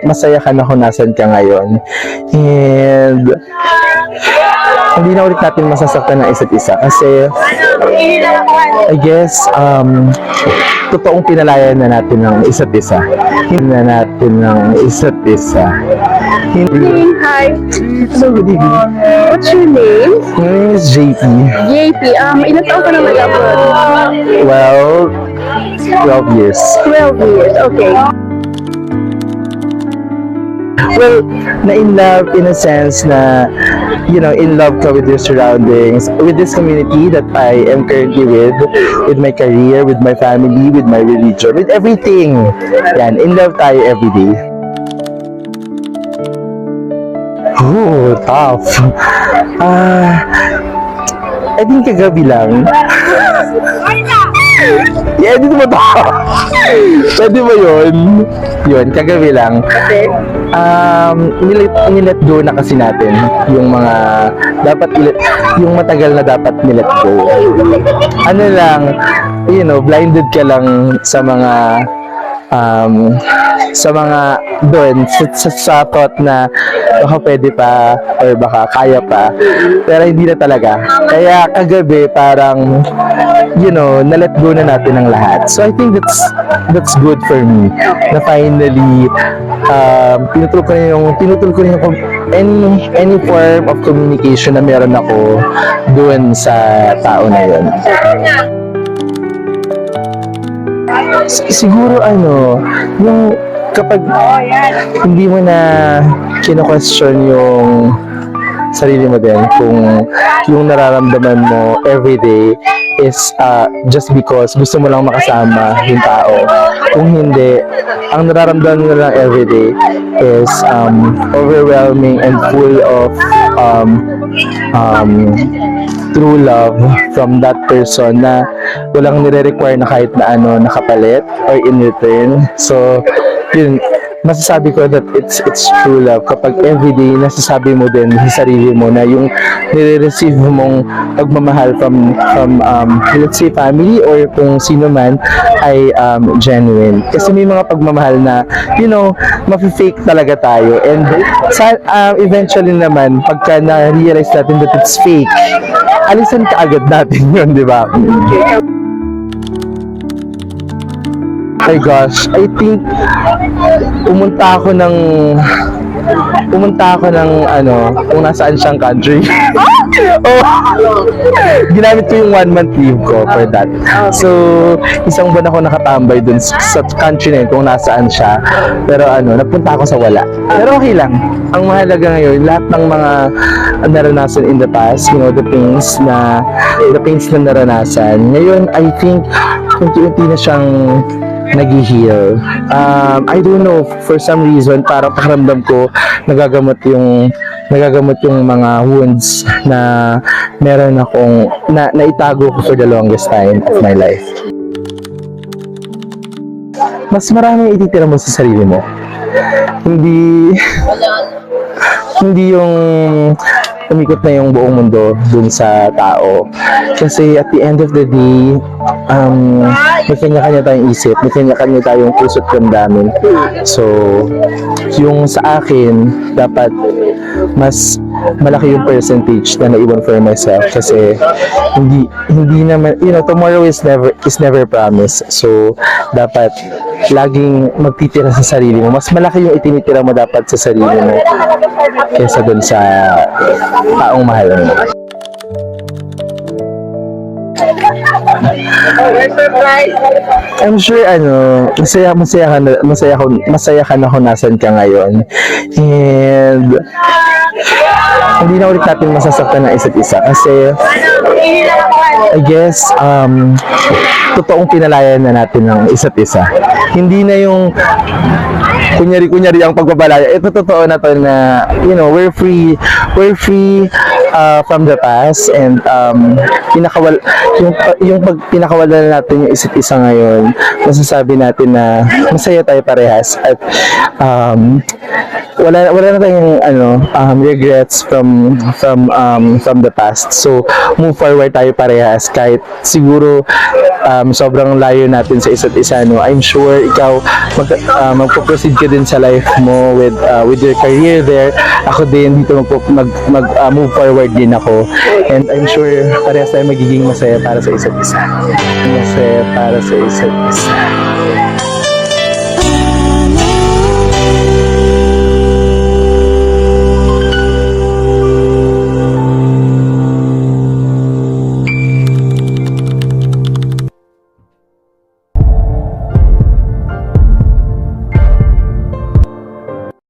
masaya ka na kung nasan ka ngayon. And hindi na ulit natin masasaktan ng isa't isa kasi I guess totoong pinalayan na natin ng isa't isa. Hindi na natin ng isa't isa. Hi. So, good evening. What's your name? My name is JP. JP. Ilan taon ka na mag-abroad? Well, 12 years. 12 years. Okay. Well, na-in love in a sense na, you know, in love ka with your surroundings, with this community that I am currently with my career, with my family, with my religion, with everything. Yan, in love tayo every day. Oh, tough. I think kagabi lang. Yeah, dito mo to. Pwede ba yun? Yun, kagabi lang. Okay. Nilet go na kasi natin yung mga dapat yung matagal na dapat nilet go. Ano lang, you know, blinded ka lang sa mga doon sa thought na baka pwede pa or baka kaya pa, pero hindi na talaga. Kaya kagabi parang, you know, na-let go na natin ang lahat. So I think that's good for me na finally pinutol ko na yung any form of communication na meron ako doon sa tao na yun. Siguro yung kapag hindi mo na kino-question yung sarili mo din, kung yung nararamdaman mo everyday is just because gusto mo lang makasama yung tao. Kung hindi, ang nararamdaman mo lang everyday is overwhelming and full of true love from that person na walang nire-require na kahit na nakapalit or in return. So yun, masasabi ko that it's true love kapag everyday nasasabi mo din sa sarili mo na yung nire-receive mong pagmamahal from let's say family or kung sino man ay genuine. Kasi may mga pagmamahal na, you know, mafi-fake talaga tayo, and eventually naman pagka na-realize natin that it's fake, alisan ka agad natin yun, di ba? My gosh, I think pumunta ako ng kung nasaan siyang country. Oh, ginamit ko yung 1 month leave ko for that. So, isang buwan ako nakatambay dun sa country na yun kung nasaan siya. Pero nagpunta ako sa wala. Pero okay lang. Ang mahalaga ngayon, lahat ng mga naranasan in the past, you know, the pains na naranasan. Ngayon, I think, unti-unti na siyang nag-heal. I don't know, for some reason parang pakiramdam ko nagagamot yung mga wounds na meron akong naitago ko for the longest time of my life. Mas marami ititira mo sa sarili mo. Hindi yung umikot na yung buong mundo dun sa tao. Kasi at the end of the day, may kanya-kanya tayong isip, may kanya-kanya tayong puso't damdamin. So, yung sa akin, dapat mas malaki yung percentage na naiwan for myself kasi hindi naman, you know, tomorrow is never promised. So, dapat laging magtitira sa sarili mo. Mas malaki yung itinitira mo dapat sa sarili mo kaysa dun sa taong mahal mo. I'm sure masaya ka na kung nasan ka ngayon, and hindi na ulit natin masasaktan ng isa't isa kasi I guess totoong pinalayan na natin ng isa't isa. Hindi na yung kunyari ang pagbabalaya. Ito totoo na to na, you know, we're free from the past, and yung pag pinakawalan natin yung isa't isa ngayon, masasabi natin na masaya tayo parehas, at wala na tayong regrets from the past. So move forward tayo parehas kahit siguro sobrang layo natin sa isa't isa, no. I'm sure ikaw magpo-proceed ka din sa life mo with your career there. Ako din dito move forward din ako. And I'm sure parehas tayo magiging masaya para sa isa't isa. Masaya para sa isa't isa.